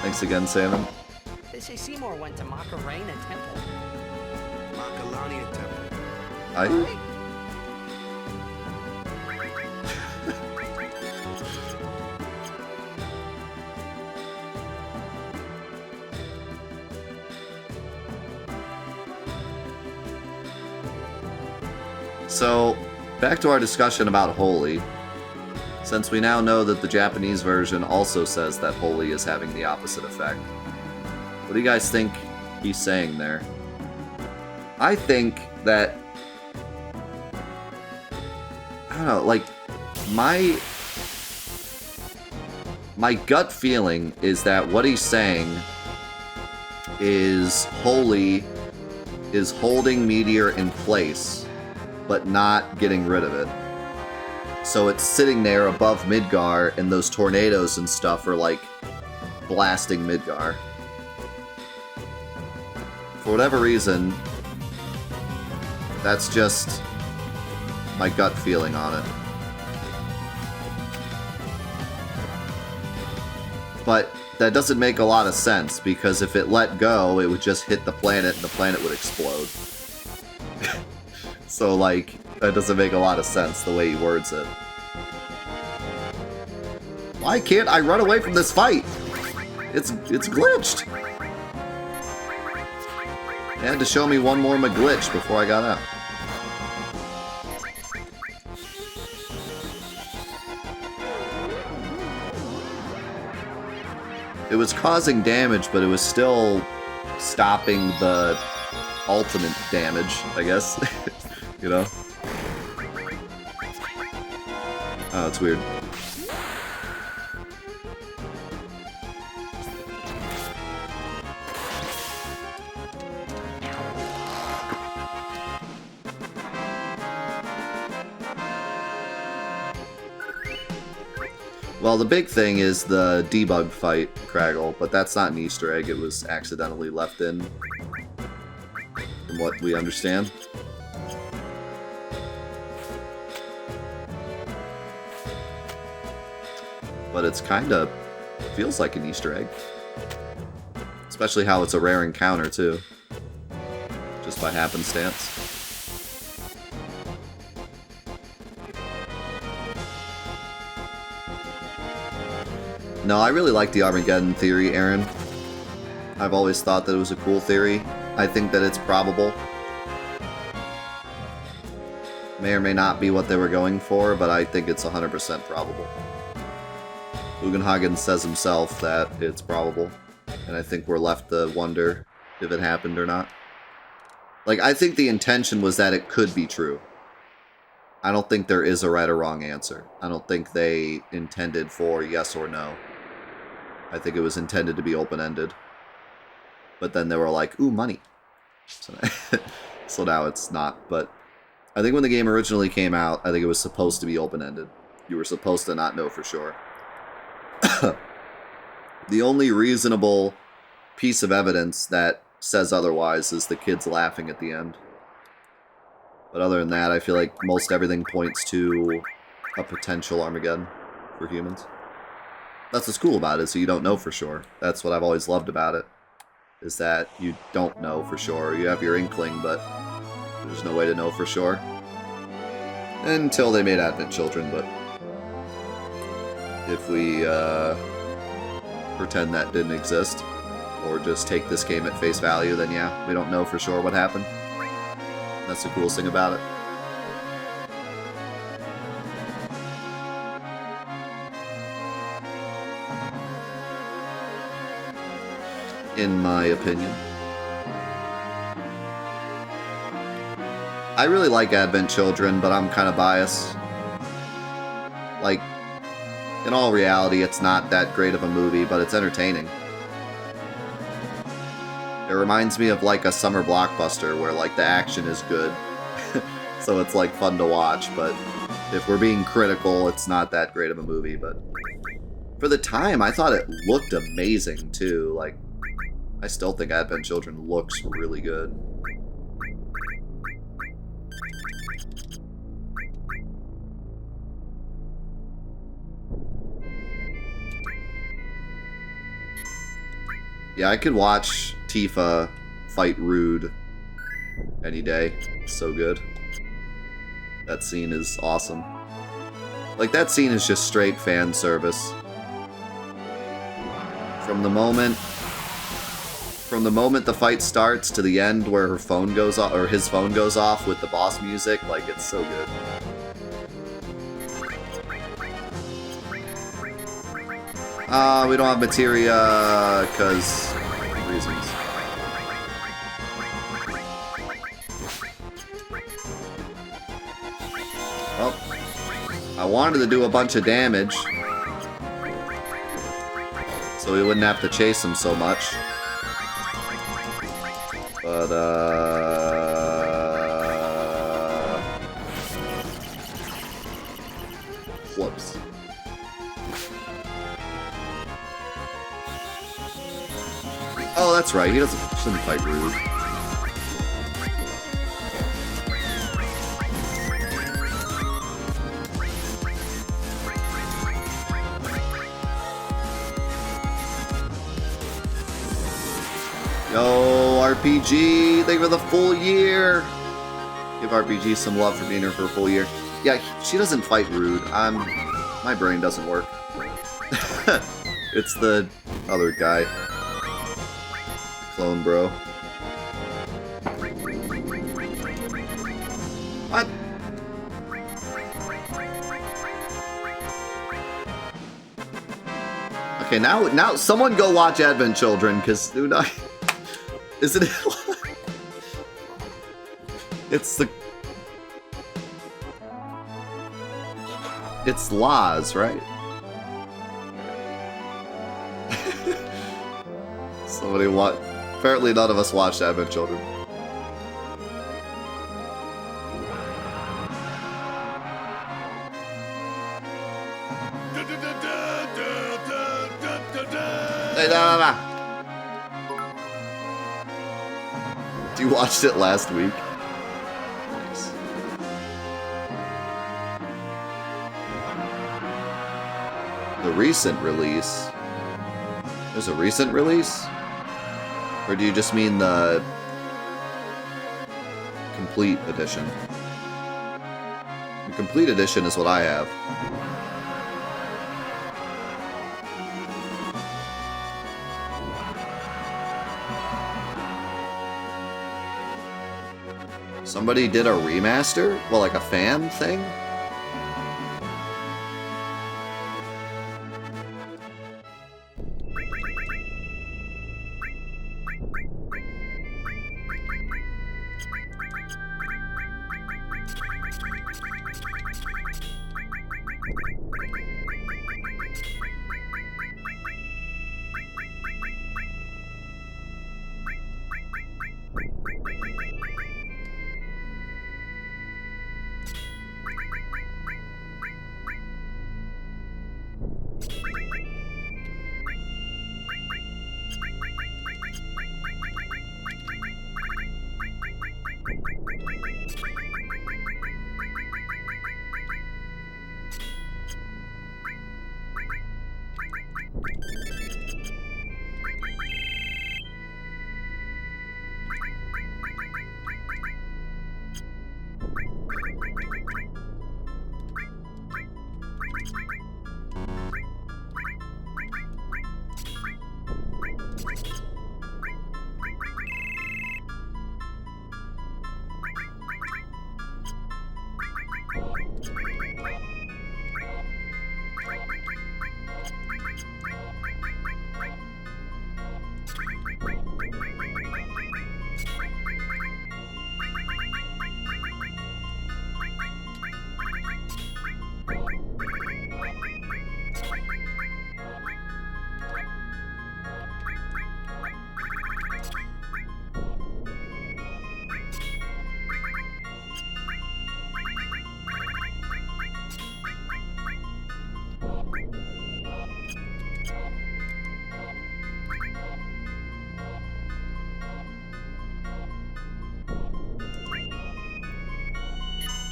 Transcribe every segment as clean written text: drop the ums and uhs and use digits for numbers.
Thanks again, Salmon. They say Seymour went to Macarena Temple. Macalania Temple. I... So, back to our discussion about holy. Since we now know that the Japanese version also says that holy is having the opposite effect, what do you guys think he's saying there? I think that... I don't know, like, my gut feeling is that what he's saying is holy is holding Meteor in place, but not getting rid of it. So it's sitting there above Midgar, and those tornadoes and stuff are like blasting Midgar. For whatever reason, that's just my gut feeling on it. But that doesn't make a lot of sense, because if it let go, it would just hit the planet and the planet would explode. So, like, that doesn't make a lot of sense the way he words it. Why can't I run away from this fight? It's glitched. They had to show me one more glitch before I got out. It was causing damage, but it was still stopping the ultimate damage, I guess. You know? Oh, it's weird. Well, the big thing is the debug fight, Craggle, but that's not an Easter egg. It was accidentally left in, from what we understand. But it's kinda feels like an Easter egg. Especially how it's a rare encounter, too. Just by happenstance. No, I really like the Armageddon theory, Aaron. I've always thought that it was a cool theory. I think that it's probable. May or may not be what they were going for, but I think it's 100% probable. Bugenhagen says himself that it's probable, and I think we're left to wonder if it happened or not. Like, I think the intention was that it could be true. I don't think there is a right or wrong answer. I don't think they intended for yes or no. I think it was intended to be open-ended. But then they were like, ooh, money. So, so now it's not. But I think when the game originally came out, I think it was supposed to be open-ended. You were supposed to not know for sure. The only reasonable piece of evidence that says otherwise is the kids laughing at the end. But other than that, I feel like most everything points to a potential Armageddon for humans. That's what's cool about it, so you don't know for sure. That's what I've always loved about it, is that you don't know for sure. You have your inkling, but there's no way to know for sure. Until they made Advent Children, but if we pretend that didn't exist, or just take this game at face value, then yeah, we don't know for sure what happened. That's the coolest thing about it. In my opinion. I really like Advent Children, but I'm kind of biased. Like, in all reality, it's not that great of a movie, but it's entertaining. It reminds me of like a summer blockbuster where like the action is good. So it's like fun to watch, but if we're being critical, it's not that great of a movie, but for the time, I thought it looked amazing too. Like, I still think Advent Children looks really good. Yeah, I could watch Tifa fight Rude any day. So good. That scene is awesome. Like, that scene is just straight fan service. From the moment the fight starts to the end where her phone goes off, or his phone goes off with the boss music, like, it's so good. We don't have materia, because reasons. Well, I wanted to do a bunch of damage, so we wouldn't have to chase him so much. But, whoops. Oh, that's right, he shouldn't fight Rude. Yo, RPG, thank you for the full year. Give RPG some love for being here for a full year. Yeah, she doesn't fight Rude. My brain doesn't work. It's the other guy. Clone bro. What? Okay, now someone go watch Advent Children, because dude, isn't it? It's Laz, right? Somebody watch. Apparently, none of us watched Advent Children. Hey, nah. You watched it last week. Nice. The recent release. There's a recent release? Or do you just mean the complete edition? The complete edition is what I have. Somebody did a remaster? Well, like a fan thing?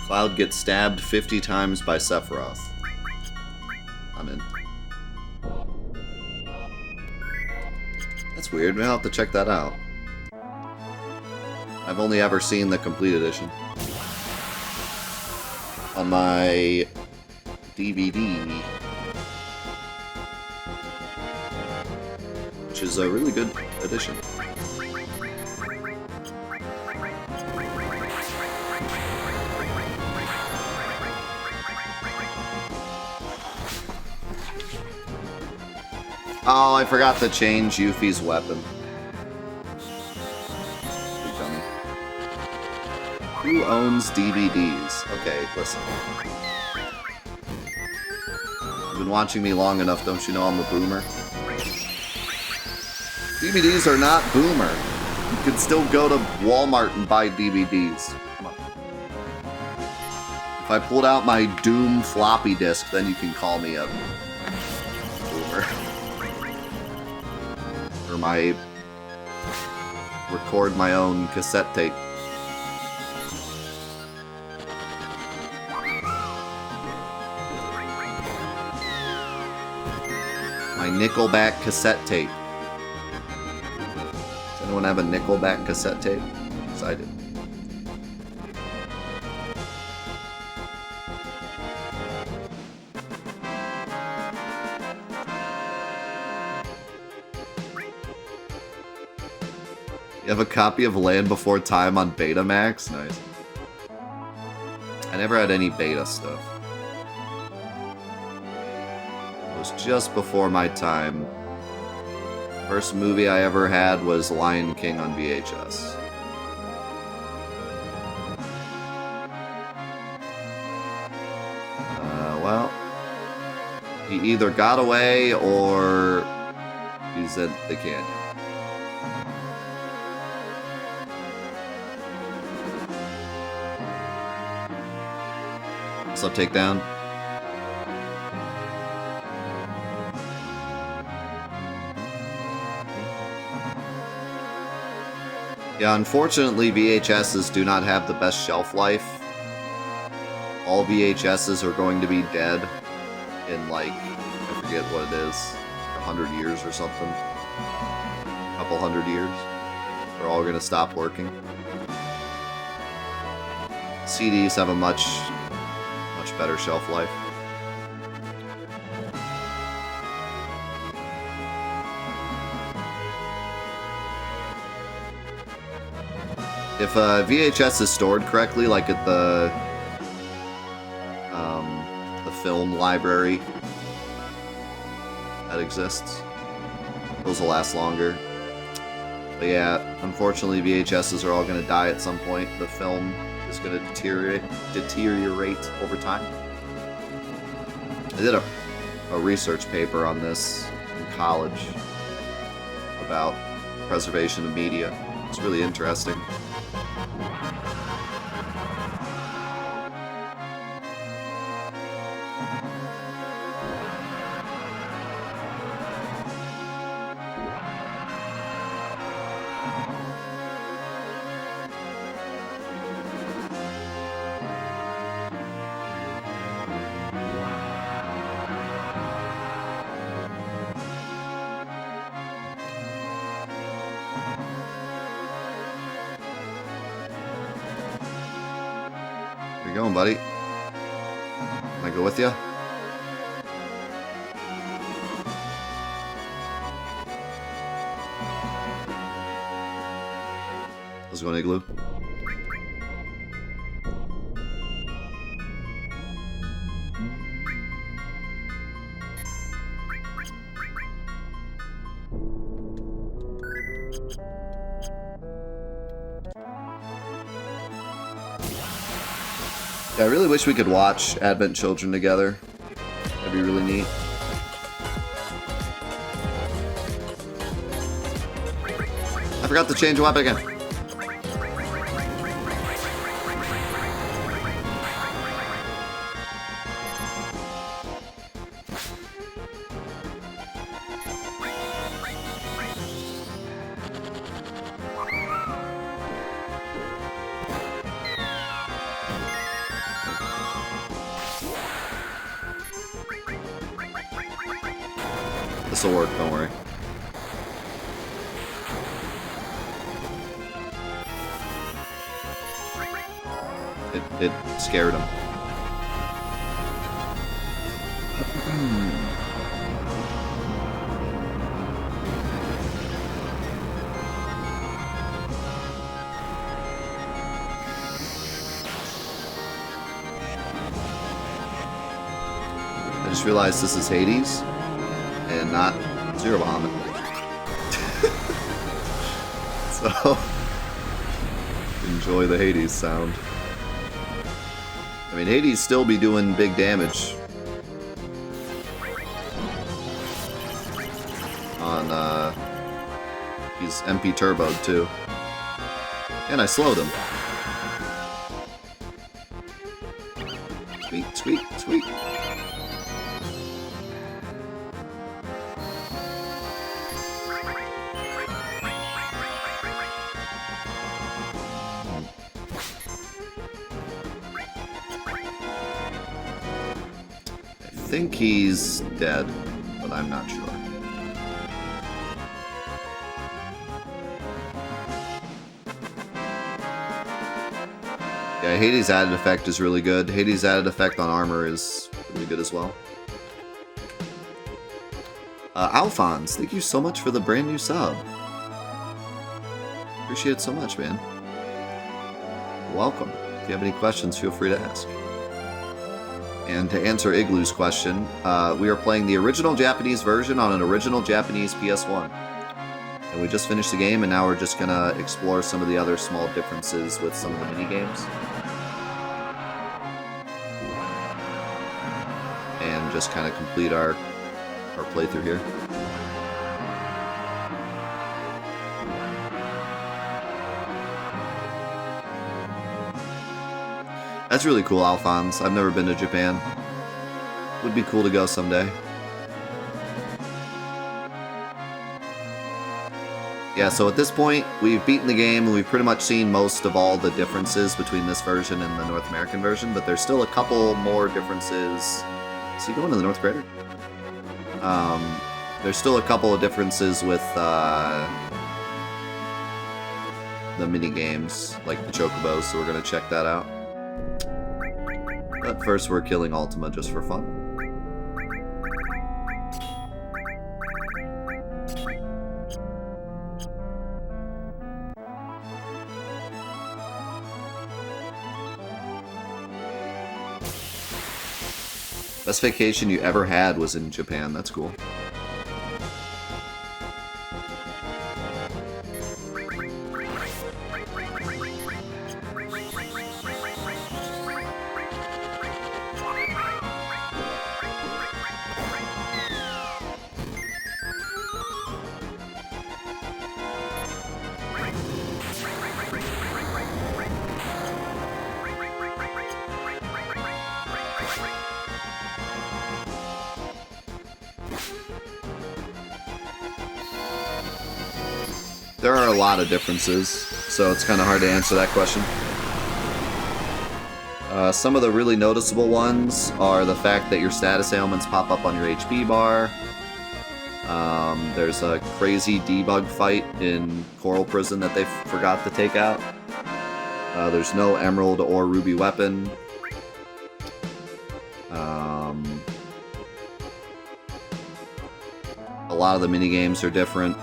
Cloud gets stabbed 50 times by Sephiroth. I'm in. That's weird. Maybe I'll have to check that out. I've only ever seen the complete edition on my DVD, which is a really good edition. Oh, I forgot to change Yuffie's weapon. Dummy. Who owns DVDs? Okay, listen. You've been watching me long enough, don't you know I'm a boomer? DVDs are not boomer. You can still go to Walmart and buy DVDs. Come on. If I pulled out my Doom floppy disk, then you can call me a boomer. Or my record my own cassette tape. My Nickelback cassette tape. Does anyone have a Nickelback cassette tape? Because I did. You have a copy of Land Before Time on Betamax? Nice. I never had any beta stuff. It was just before my time. First movie I ever had was Lion King on VHS. Well, he either got away or he's at the canyon. What's up, Takedown? Yeah, unfortunately, VHSs do not have the best shelf life. All VHSs are going to be dead in, like, I forget what it is, 100 years or something. A couple hundred years. They're all going to stop working. CDs have a much better shelf life. If VHS is stored correctly, like at the film library that exists, those will last longer. But yeah, unfortunately VHSs are all going to die at some point. The film is going to deteriorate over time. I did a research paper on this in college about preservation of media. It's really interesting. Where you going, buddy? Can I go with you? Let's go, Igloo. Yeah, I really wish we could watch Advent Children together. That'd be really neat. I forgot to change the weapon again. This'll work, don't worry. It scared him. I just realized this is Hades and not Zero Bahamut. So, enjoy the Hades sound. I mean, Hades still be doing big damage on, he's MP turboed too. And I slowed him. Sweet, sweet, sweet. I think he's dead, but I'm not sure. Yeah, Hades' added effect is really good. Hades' added effect on armor is really good as well. Alphonse, thank you so much for the brand new sub. Appreciate it so much, man. Welcome. If you have any questions, feel free to ask. And to answer Igloo's question, we are playing the original Japanese version on an original Japanese PS1. And we just finished the game, and now we're just going to explore some of the other small differences with some of the minigames. And just kind of complete our playthrough here. That's really cool, Alphonse. I've never been to Japan. Would be cool to go someday. Yeah, so at this point, we've beaten the game, and we've pretty much seen most of all the differences between this version and the North American version, but there's still a couple more differences. Is he going to the North Crater? There's still a couple of differences with the mini-games, like the Chocobos, so we're going to check that out. But first, we're killing Ultima just for fun. Best vacation you ever had was in Japan. That's cool. There are a lot of differences, so it's kind of hard to answer that question. Some of the really noticeable ones are the fact that your status ailments pop up on your HP bar. There's a crazy debug fight in Coral Prison that they forgot to take out. There's no emerald or ruby weapon. A lot of the minigames are different.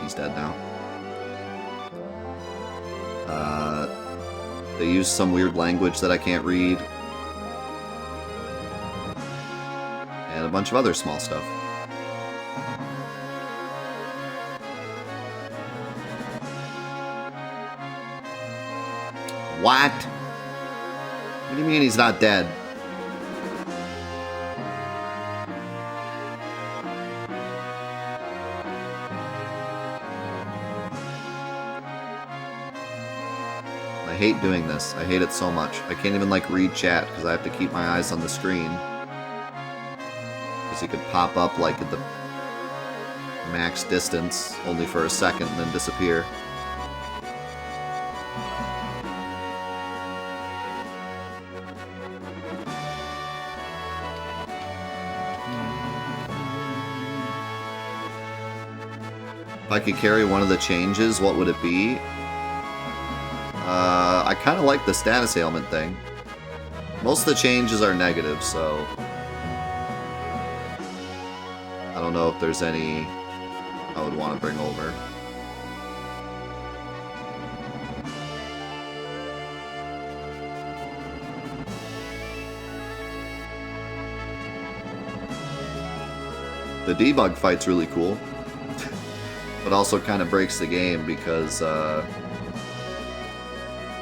He's dead now. They use some weird language that I can't read. And a bunch of other small stuff. What? What do you mean he's not dead? I hate doing this. I hate it so much. I can't even like read chat because I have to keep my eyes on the screen. Because he could pop up like at the max distance only for a second and then disappear. If I could carry one of the changes, what would it be? I kind of like the status ailment thing. Most of the changes are negative, so I don't know if there's any I would want to bring over. The debug fight's really cool, but also kind of breaks the game because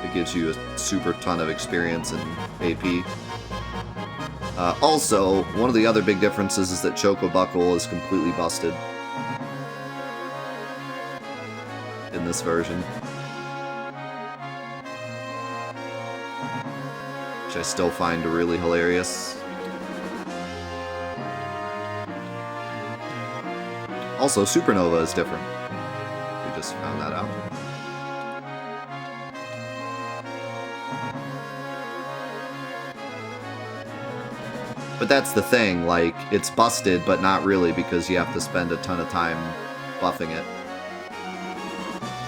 it gives you a super ton of experience in AP. Also, one of the other big differences is that Chocobuckle is completely busted in this version, which I still find really hilarious. Also, Supernova is different. We just found that out. But that's the thing, like, it's busted, but not really, because you have to spend a ton of time buffing it.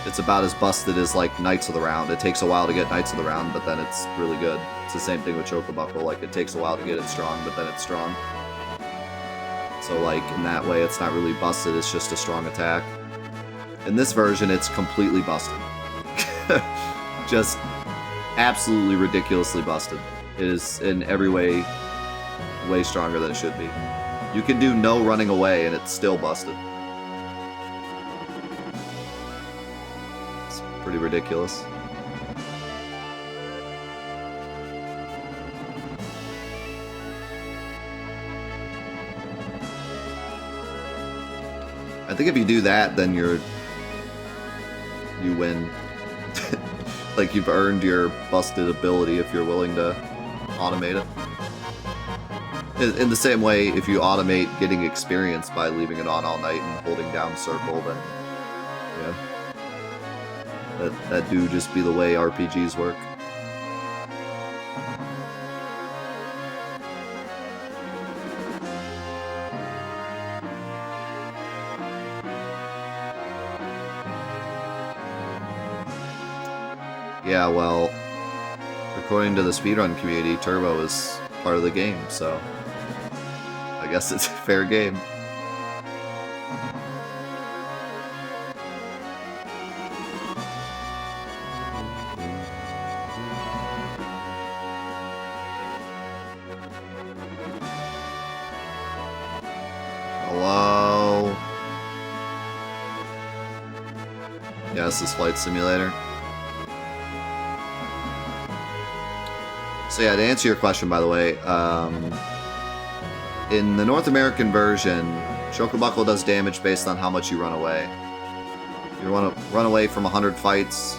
It's about as busted as, like, Knights of the Round. It takes a while to get Knights of the Round, but then it's really good. It's the same thing with Chocobuckle. Like, it takes a while to get it strong, but then it's strong. So, like, in that way, it's not really busted, it's just a strong attack. In this version, it's completely busted. Just absolutely ridiculously busted. It is, in every way, way stronger than it should be. You can do no running away, and it's still busted. It's pretty ridiculous. I think if you do that, then you win. Like, you've earned your busted ability if you're willing to automate it. In the same way, if you automate getting experience by leaving it on all night and holding down circle, then yeah, that do just be the way RPGs work. Yeah, well, according to the speedrun community, Turbo is part of the game, so I guess it's a fair game. Hello? Yeah, this is Flight Simulator. So yeah, to answer your question, by the way, in the North American version, Chocobuckle does damage based on how much you run away. You want to run away from 100 fights.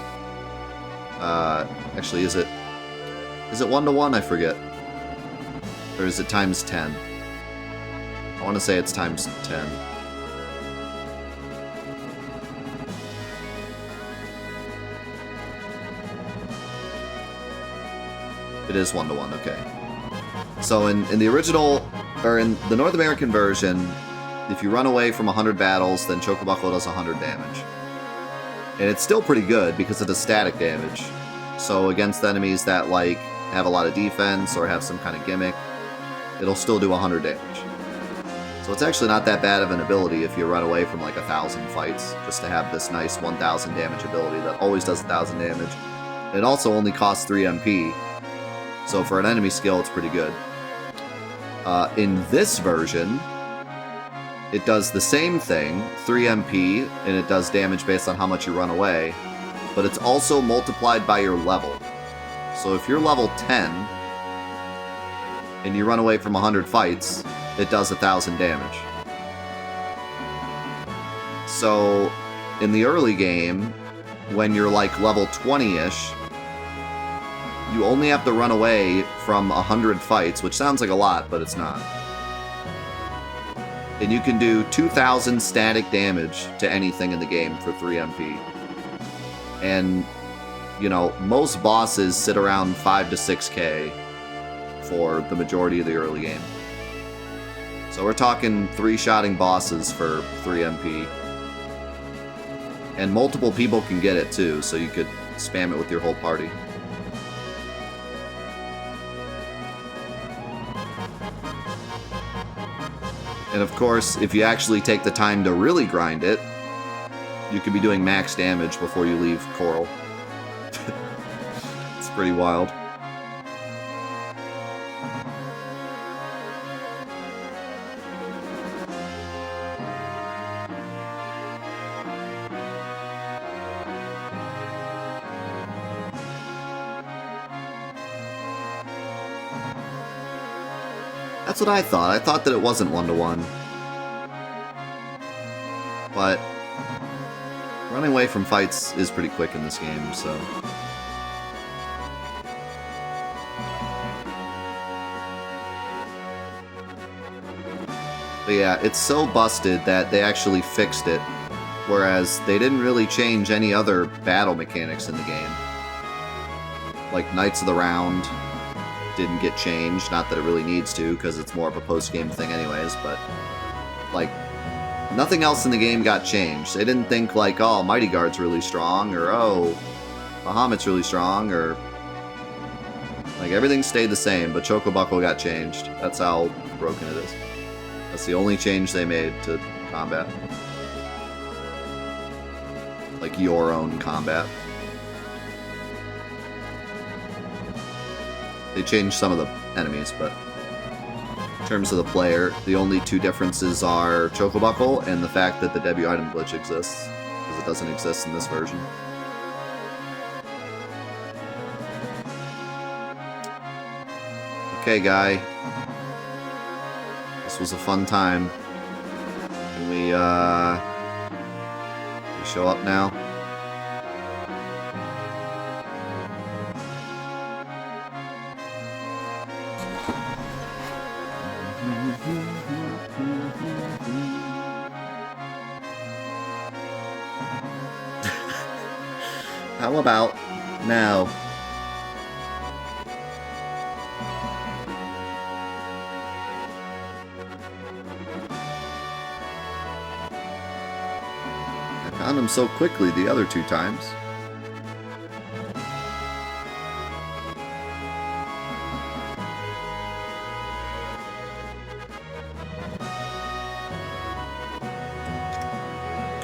Actually, is it 1-to-1? I forget. Or is it times 10? I want to say it's times 10. It is 1-to-1, okay. So in the original, or in the North American version, if you run away from 100 battles, then Chocobuckle does 100 damage. And it's still pretty good because it does static damage. So against enemies that, like, have a lot of defense or have some kind of gimmick, it'll still do 100 damage. So it's actually not that bad of an ability if you run away from, like, 1,000 fights, just to have this nice 1,000 damage ability that always does 1,000 damage. It also only costs 3 MP. So for an enemy skill, it's pretty good. In this version, it does the same thing, 3 MP, and it does damage based on how much you run away, but it's also multiplied by your level. So if you're level 10, and you run away from 100 fights, it does 1,000 damage. So in the early game, when you're like level 20-ish, you only have to run away from 100 fights, which sounds like a lot, but it's not. And you can do 2,000 static damage to anything in the game for 3 MP. And, you know, most bosses sit around 5 to 6k for the majority of the early game. So we're talking 3-shotting bosses for 3 MP. And multiple people can get it too, so you could spam it with your whole party. And of course, if you actually take the time to really grind it, you could be doing max damage before you leave Coral. It's pretty wild. That's what I thought. I thought that it wasn't 1-to-1. But running away from fights is pretty quick in this game, so... But yeah, it's so busted that they actually fixed it, whereas they didn't really change any other battle mechanics in the game. Like Knights of the Round didn't get changed, not that it really needs to, because it's more of a post-game thing anyways, but like nothing else in the game got changed. They didn't think like, oh, Mighty Guard's really strong, or oh, Bahamut's really strong, or like everything stayed the same, but Chocobuckle got changed. That's how broken it is. That's the only change they made to combat. Like your own combat. They changed some of the enemies, but in terms of the player, the only two differences are Chocobuckle and the fact that the debut item glitch exists, because it doesn't exist in this version. Okay, guy. This was a fun time. Can we show up now? How about now? I found him so quickly the other two times.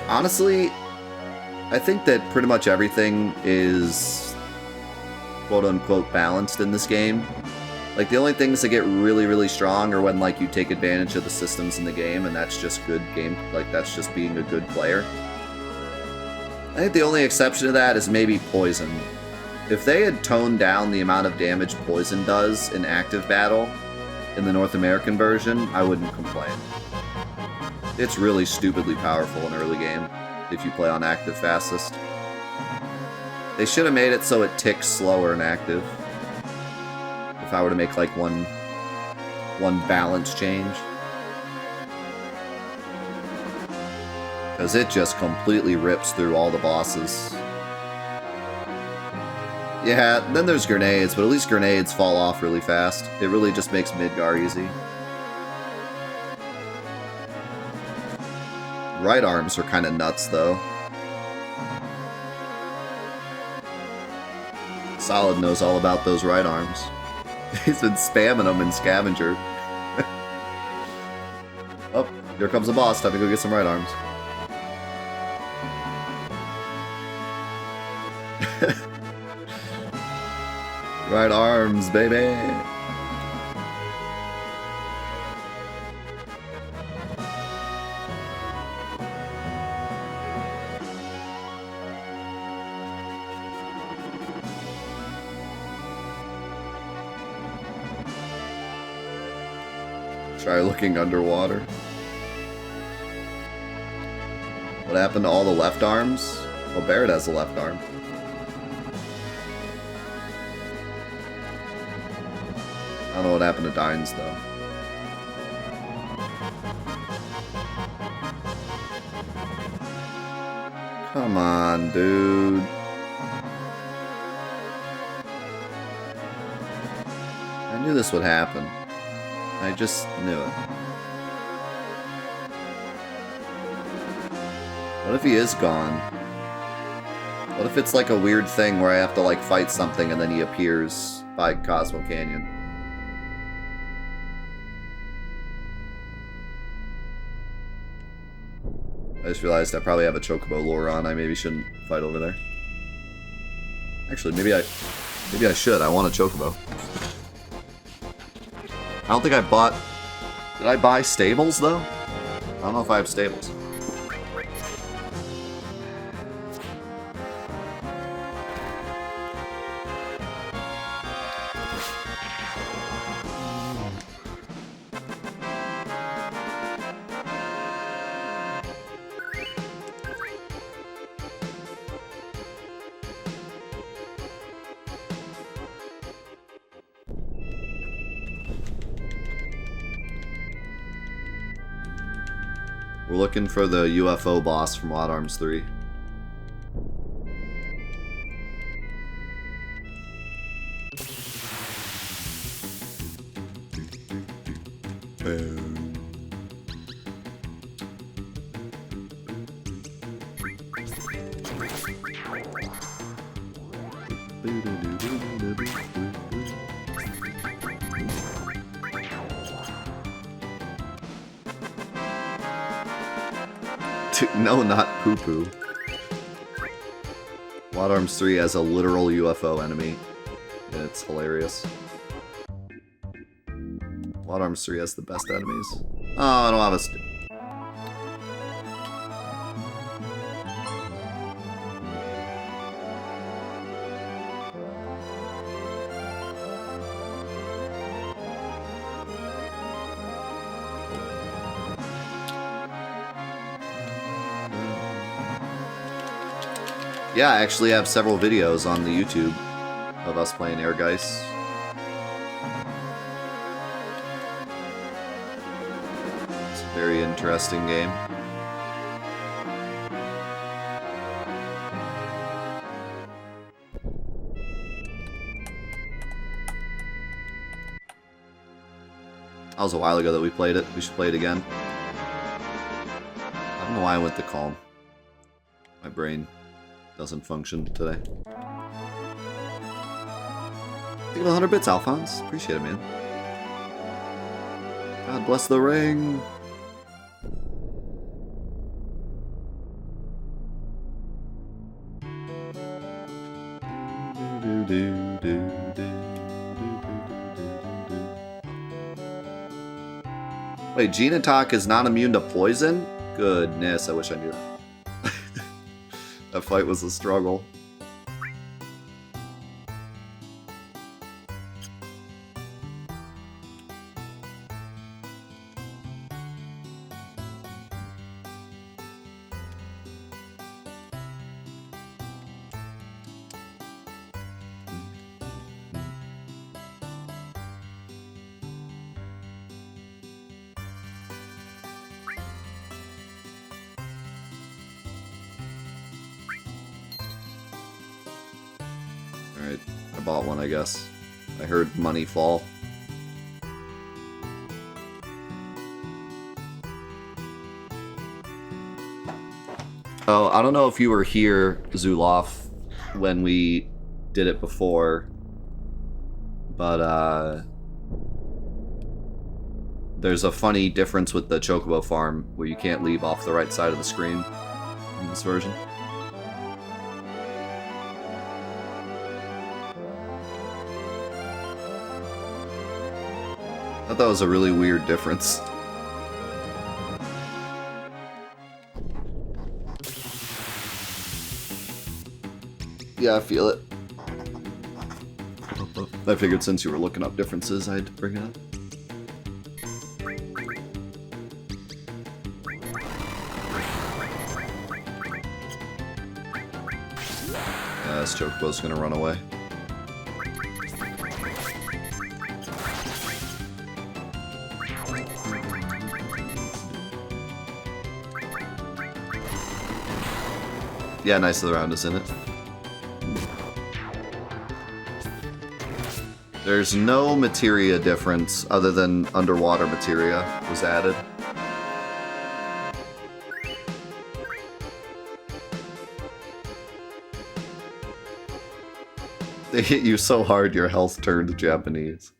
Honestly, I think that pretty much everything is quote-unquote balanced in this game. Like, the only things that get really, really strong are when, like, you take advantage of the systems in the game, and that's just good game, like, that's just being a good player. I think the only exception to that is maybe poison. If they had toned down the amount of damage poison does in active battle in the North American version, I wouldn't complain. It's really stupidly powerful in early game if you play on active fastest. They should have made it so it ticks slower in active. If I were to make like one balance change. Because it just completely rips through all the bosses. Yeah, then there's grenades, but at least grenades fall off really fast. It really just makes Midgar easy. Right arms are kind of nuts, though. Solid knows all about those right arms. He's been spamming them in Scavenger. Oh, here comes the boss. Time to go get some right arms. Right arms, baby! Try looking underwater. What happened to all the left arms? Well, Barrett has a left arm. I don't know what happened to Dines, though. Come on, dude. I knew this would happen. I just knew it. What if he is gone? What if it's like a weird thing where I have to like fight something and then he appears by Cosmo Canyon? I just realized I probably have a Chocobo lure on. I maybe shouldn't fight over there. Actually, maybe I should. I want a Chocobo. I don't think I bought... Did I buy stables, though? I don't know if I have stables. We're looking for the UFO boss from Wild Arms 3. No, not poo-poo. Wild Arms 3 has a literal UFO enemy, and it's hilarious. Wild Arms 3 has the best enemies. Oh, I don't have a... Yeah, I actually have several videos on the YouTube of us playing Airgeist. It's a very interesting game. That was a while ago that we played it. We should play it again. I don't know why I went to calm. My brain doesn't function today. Think of 100 bits, Alphonse. Appreciate it, man. God bless the ring. Wait, Genotalk is not immune to poison? Goodness, I wish I knew that. That fight was a struggle. Alright, I bought one, I guess. I heard money fall. Oh, I don't know if you were here, Zuloff, when we did it before, but there's a funny difference with the Chocobo farm where you can't leave off the right side of the screen in this version. I thought that was a really weird difference. Yeah, I feel it. I figured since you were looking up differences, I had to bring it up. Yeah, this Chocobo's gonna run away. Yeah, nice of the round, isn't it? There's no materia difference other than underwater materia was added. They hit you so hard your health turned Japanese.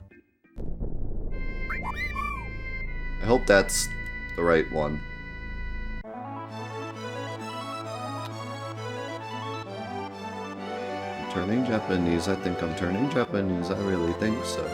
I hope that's the right one. turning Japanese. I think I'm turning Japanese. I really think so.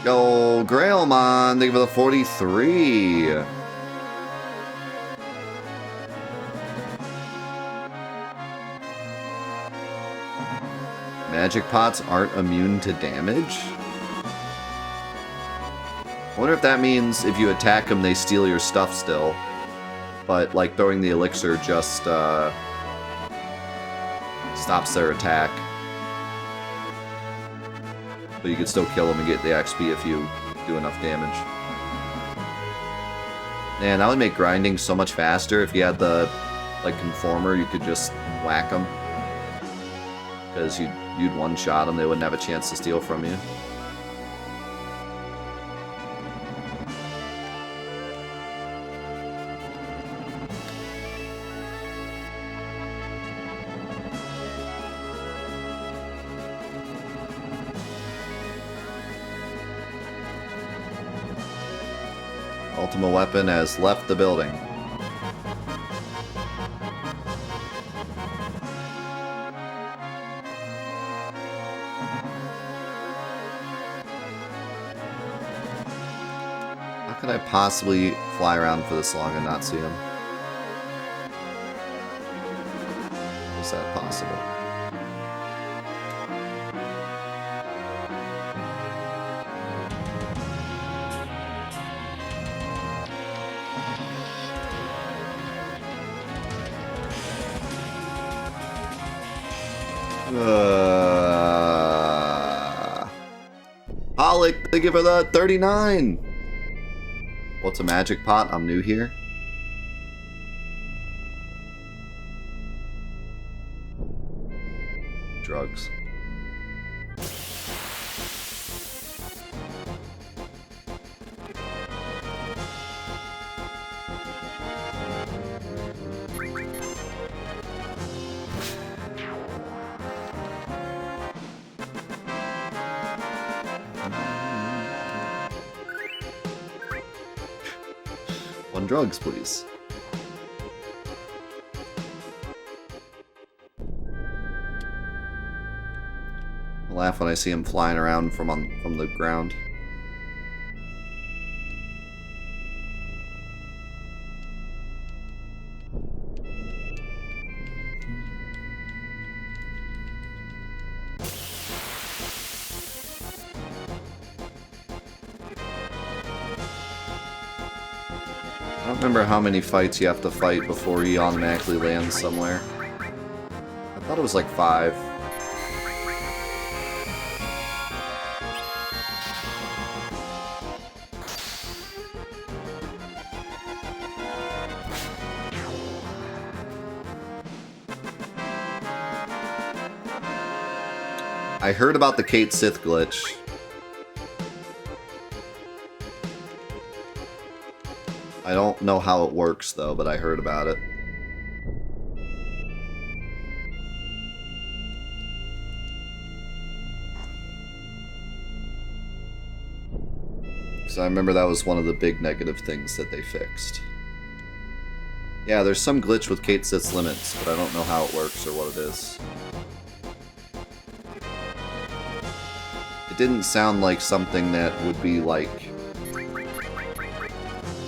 Yo, Grailmon, thank you for the 43. Magic pots aren't immune to damage? I wonder if that means if you attack them, they steal your stuff still. But, like, throwing the elixir just, stops their attack. But you can still kill them and get the XP if you do enough damage. Man, that would make grinding so much faster if you had the, like, conformer, you could just whack them. Because you'd one-shot them, they wouldn't have a chance to steal from you. Ultimate weapon has left the building. How could I possibly fly around for this long and not see him? Is that possible? Pollock, thank you for the 39. What's a magic pot? I'm new here. Drugs. One drugs, please. I laugh when I see him flying around from the ground. I don't remember how many fights you have to fight before he automatically lands somewhere. I thought it was like 5. I heard about the Kate Sith glitch. I don't know how it works, though, but I heard about it. Because I remember that was one of the big negative things that they fixed. Yeah, there's some glitch with Kate Sith's limits, but I don't know how it works or what it is. It didn't sound like something that would be, like,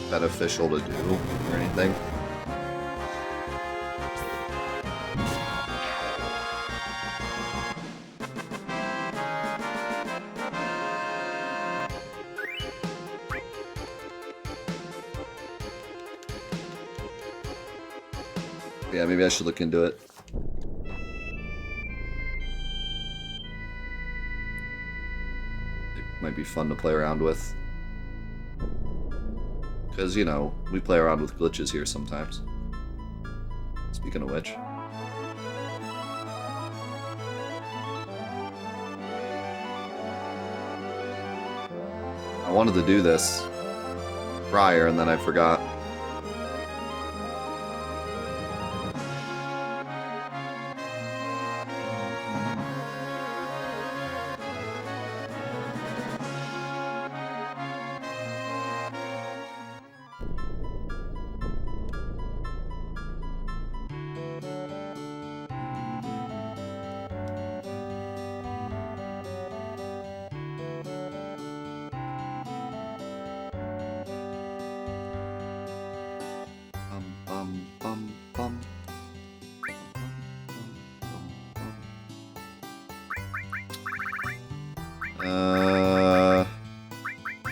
beneficial to do or anything. Yeah, maybe I should look into it. It might be fun to play around with. Because, you know, we play around with glitches here sometimes. Speaking of which. wanted to do this prior, and then I forgot.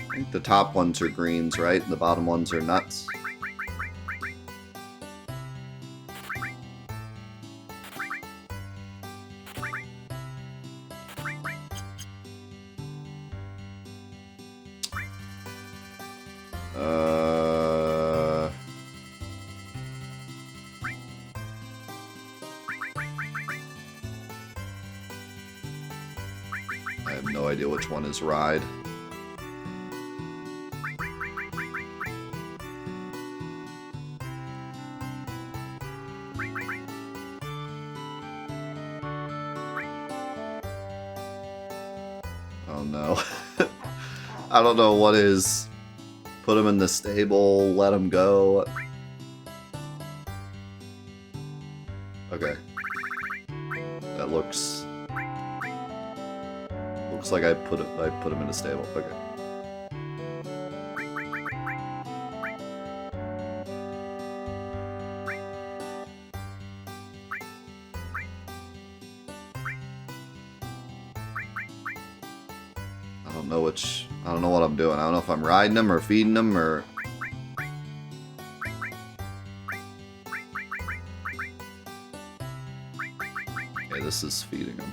I think the top ones are greens, right? And the bottom ones are nuts. I have no idea which one is ride. Oh no. I don't know what is. Put him in the stable, let him go. Okay. That looks like I put him in a stable. Okay. I don't know what I'm doing. I don't know if I'm riding them or feeding them or... Okay, this is feeding them.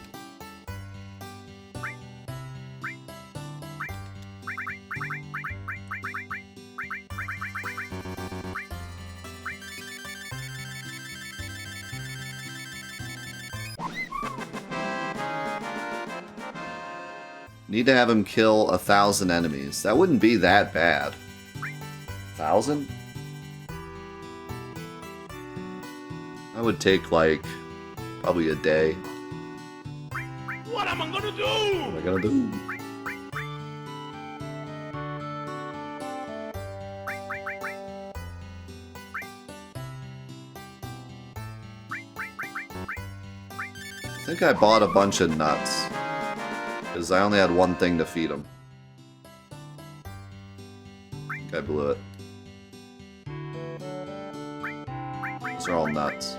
Need to have him kill 1,000 enemies. That wouldn't be that bad. 1,000? That would take, like, probably a day. What am I gonna do? What am I gonna do? I think I bought a bunch of nuts. Because I only had one thing to feed him. I think I blew it. Those are all nuts.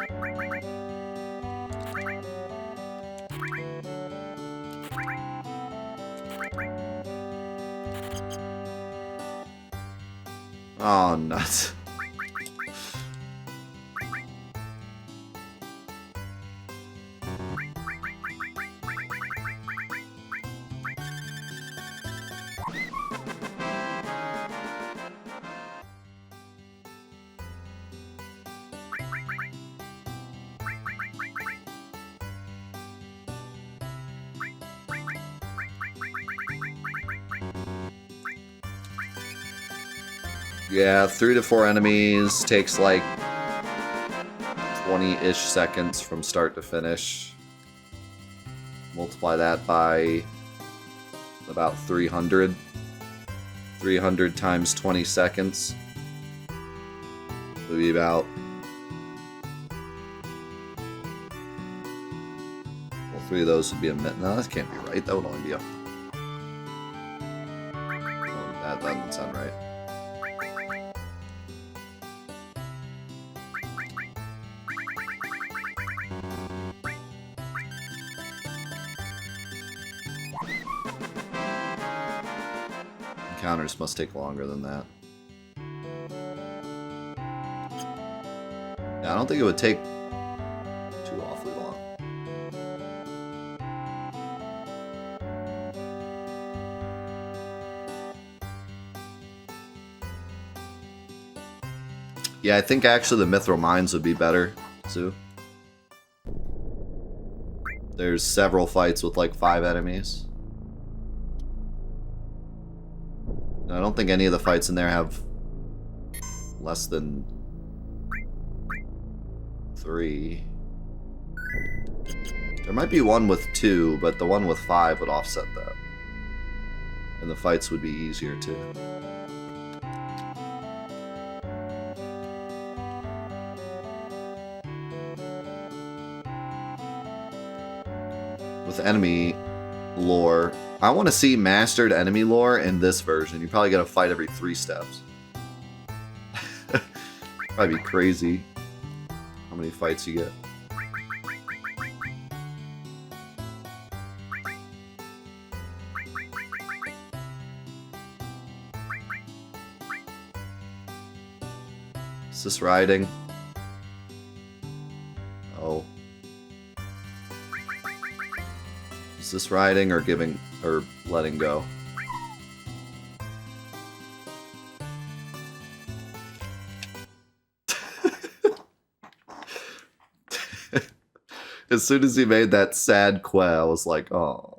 Oh, nuts. Yeah, 3 to 4 enemies takes like 20-ish seconds from start to finish. Multiply that by about 300. 300 times 20 seconds. Would be about... Well, 3 of those would be a minute. No, that can't be right. That would only be a... Oh, that doesn't sound right. Encounters must take longer than that. Yeah, I don't think it would take too awfully long. Yeah, I think actually the Mithril Mines would be better, Sue. There's several fights with like 5 enemies. And I don't think any of the fights in there have less than 3. There might be one with 2, but the one with 5 would offset that. And the fights would be easier too. With enemy lore, I want to see mastered enemy lore in this version. You probably gotta fight every 3 steps. Probably be crazy how many fights you get. Is this riding? Oh. Is this riding or giving or letting go? As soon as he made that sad queh, I was like, oh.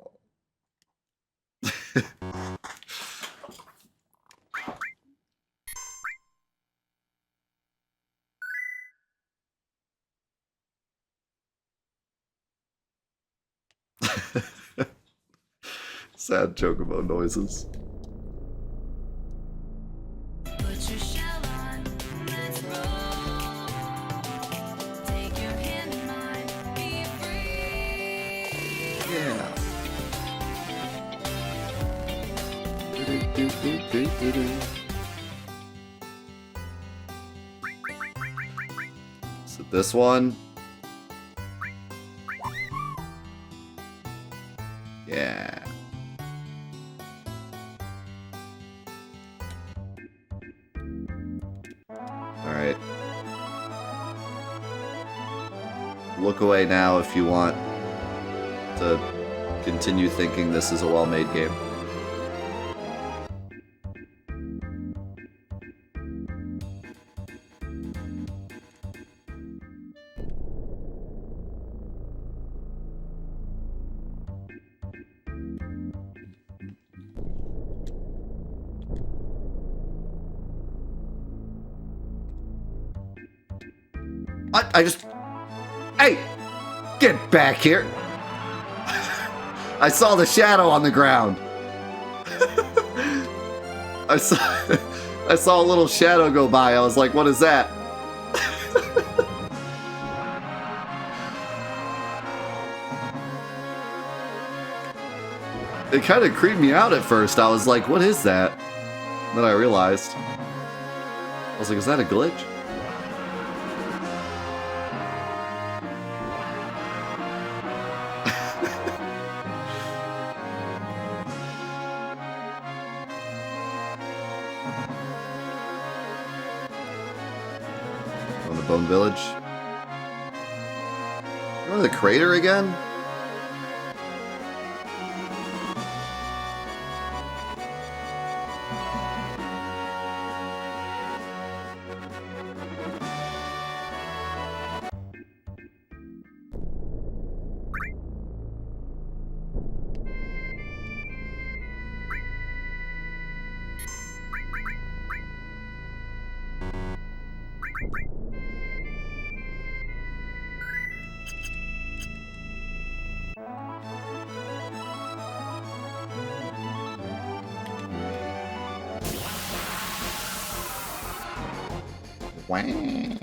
Sad Chocobo noises. Put your shell on, let's roll. Take your hand in mine, be free. Yeah. Is it this one? Yeah. Alright. Look away now if you want to continue thinking this is a well-made game. I just... Hey! Get back here! I saw the shadow on the ground! I saw a little shadow go by. I was like, what is that? It kind of creeped me out at first. I was like, what is that? Then I realized. I was like, is that a glitch? On the Bone Village. Go to the crater again? Wang.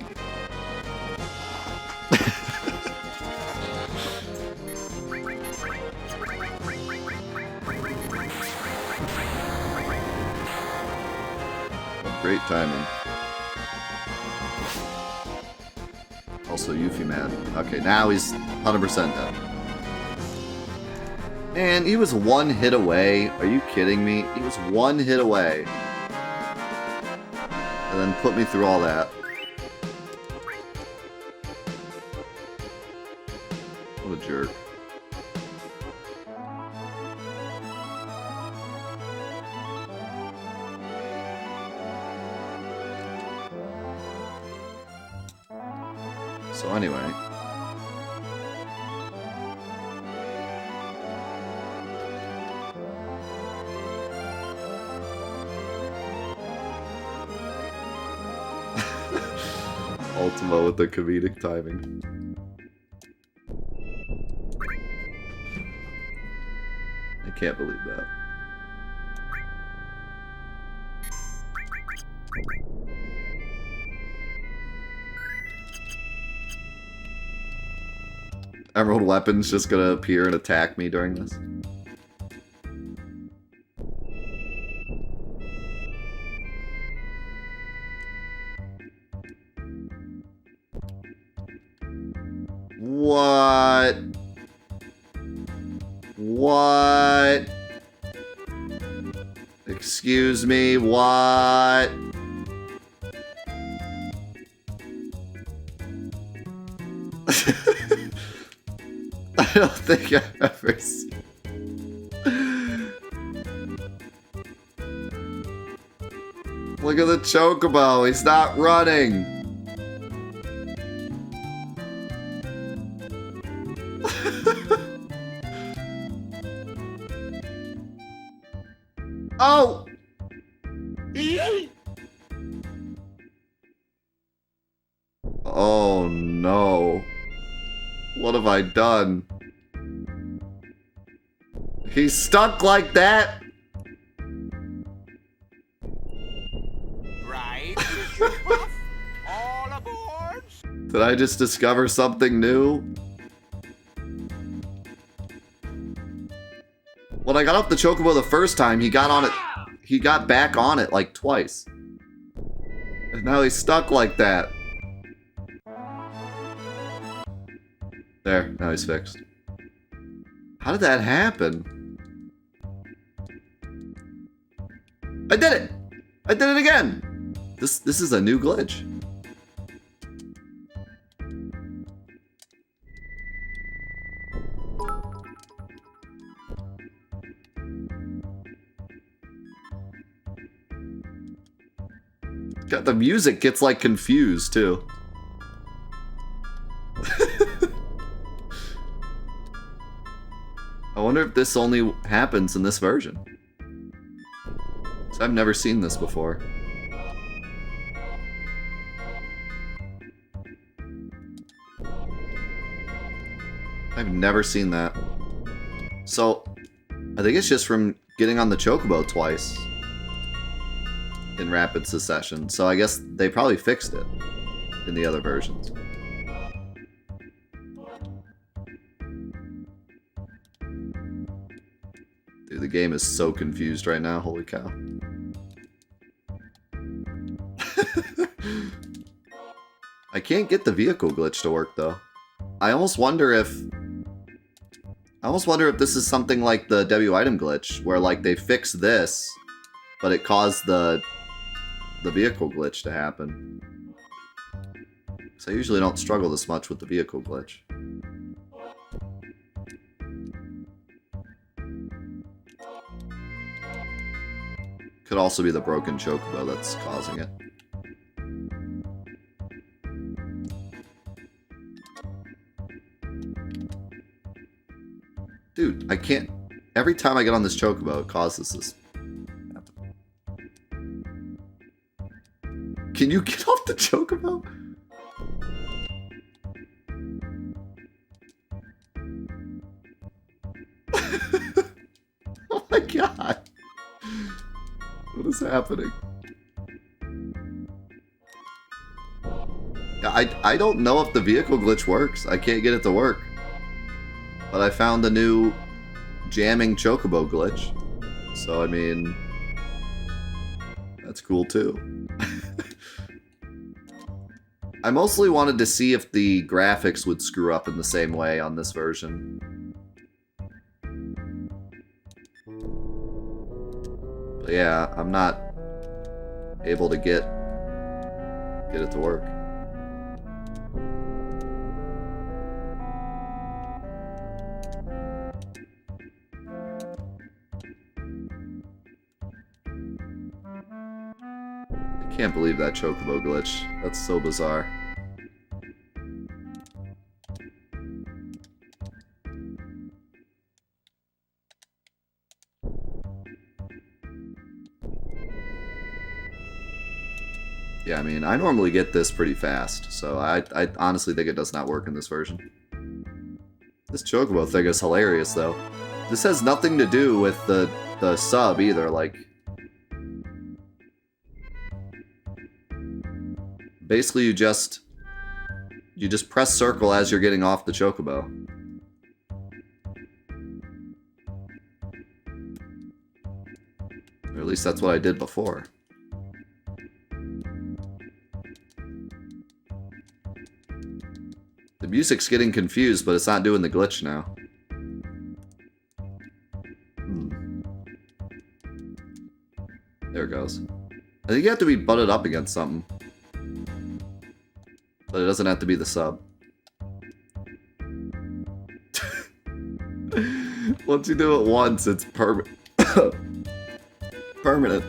Great timing. Also, Yuffie Man. Okay, now he's 100% dead. Man, he was one hit away. Are you kidding me? He was one hit away. And then put me through all that. What a jerk. So anyway. Ultimo with the comedic timing. I can't believe that. Emerald Weapon's just gonna appear and attack me during this. What? What? Excuse me, what? I don't think I've ever seen... Look at the Chocobo, he's not running! Oh! Oh no. What have I done? He's stuck like that? Right, Mr. Puff? All aboard? Did I just discover something new? When I got off the Chocobo the first time, he got on it. He got back on it like twice. And now he's stuck like that. There, now he's fixed. How did that happen? I did it! I did it again! This is a new glitch. God, the music gets like confused too. I wonder if this only happens in this version. 'Cause I've never seen this before. I've never seen that. So, I think it's just from getting on the Chocobo twice in rapid succession. So I guess they probably fixed it in the other versions. Dude, the game is so confused right now. Holy cow. I can't get the vehicle glitch to work though. I almost wonder if this is something like the W item glitch, where like they fixed this, but it caused the vehicle glitch to happen. So I usually don't struggle this much with the vehicle glitch. Could also be the broken Chocobo that's causing it. Dude, I can't... Every time I get on this Chocobo, it causes this. Can you get off the Chocobo? Oh my god. What is happening? I don't know if the vehicle glitch works. I can't get it to work. But I found the new jamming Chocobo glitch. So, I mean... That's cool too. I mostly wanted to see if the graphics would screw up in the same way on this version. But yeah, I'm not able to get it to work. I can't believe that Chocobo glitch. That's so bizarre. Yeah, I mean, I normally get this pretty fast, so I honestly think it does not work in this version. This Chocobo thing is hilarious, though. This has nothing to do with the sub either, like... Basically, you just press circle as you're getting off the Chocobo. Or at least that's what I did before. The music's getting confused, but it's not doing the glitch now. There it goes. I think you have to be butted up against something. But it doesn't have to be the sub. Once you do it once, it's permanent. Permanent.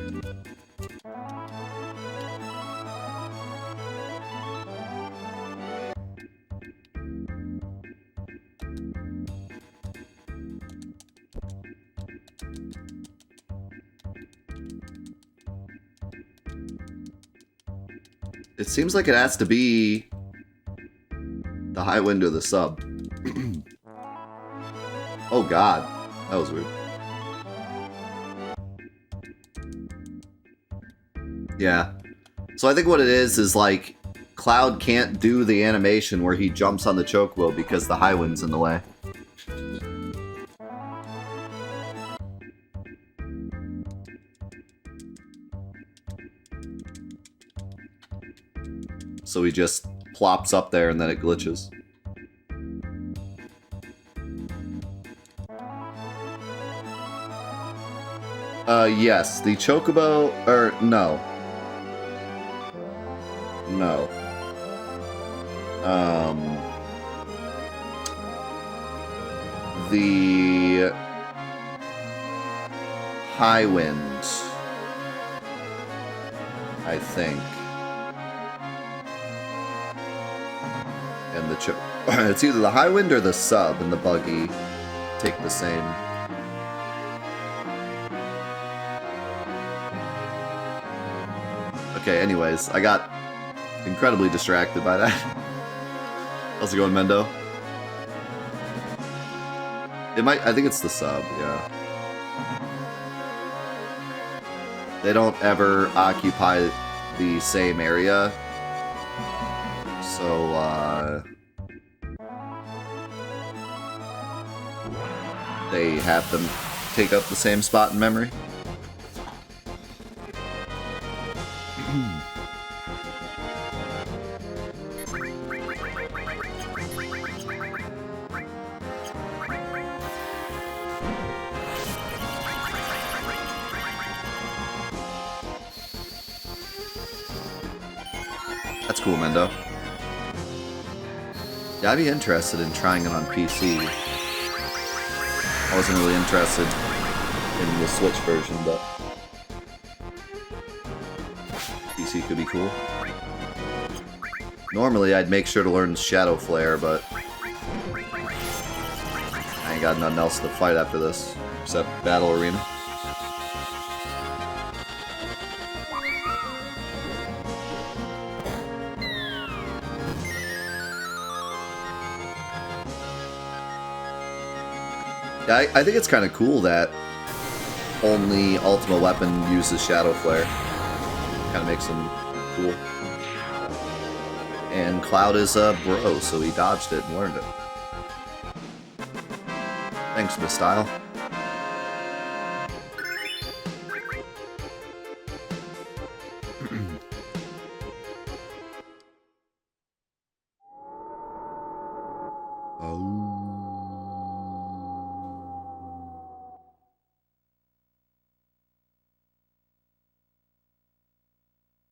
It seems like it has to be the high wind or the sub. Oh god, that was weird. Yeah. So I think what it is like Cloud can't do the animation where he jumps on the Chocobo because the high wind's in the way. So he just plops up there and then it glitches. Yes, the Chocobo, or no. No. The high wind, I think. And the it's either the high wind or the sub and the buggy take the same. Okay, anyways, I got incredibly distracted by that. How's it going, Mendo? It might, I think it's the sub, yeah. They don't ever occupy the same area. So, they have them take up the same spot in memory. That's cool, Mendo. Yeah, I'd be interested in trying it on PC. I wasn't really interested in the Switch version, but PC could be cool. Normally, I'd make sure to learn Shadow Flare, but I ain't got nothing else to fight after this, except Battle Arena. Yeah, I think it's kind of cool that only Ultimate Weapon uses Shadow Flare. Kind of makes him cool. And Cloud is a bro, so he dodged it and learned it. Thanks, Miss Style.